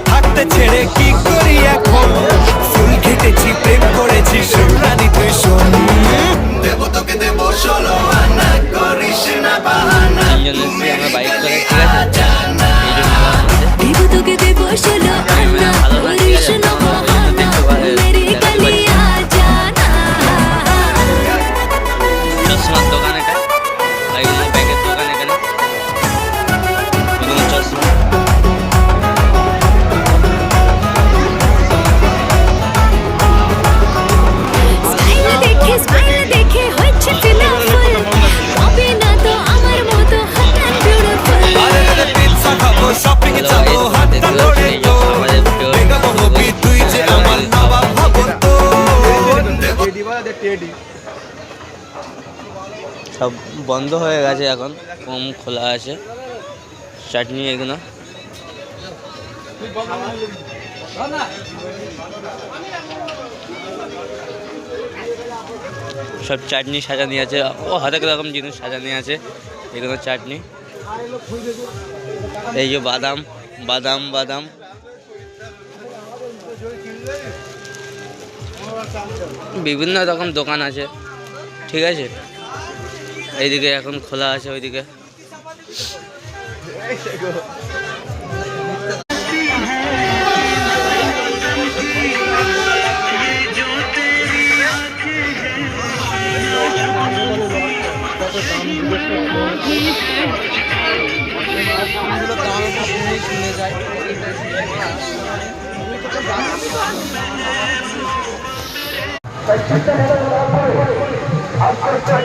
থাকতে ছেড়ে কি করি এখন ফুল খেটেছি প্রেম করেছি সোনারি তুই শোন দেব তোকে দেব ষোলো আনা করিস না বাহানা আমরা বাইক করে ঠিক আছে দেব তোকে দেব ষোলো আনা করিস না বাহানা মেরি গলিয়া জানা চশমার দোকান এটা ব্যাগের দোকান এখানে চশমা সব বন্ধ হয়ে গেছে এখন কম খোলা আছে চাটনি এগুলো সব চাটনি সাজানি আছে ও হরেক রকম জিনিস সাজানি আছে এগুলো চাটনি এই যে বাদাম বাদাম বাদাম বিভিন্ন রকম দোকান আছে ঠিক আছে এইদিকে এখন খোলা আছে ওইদিকে आपको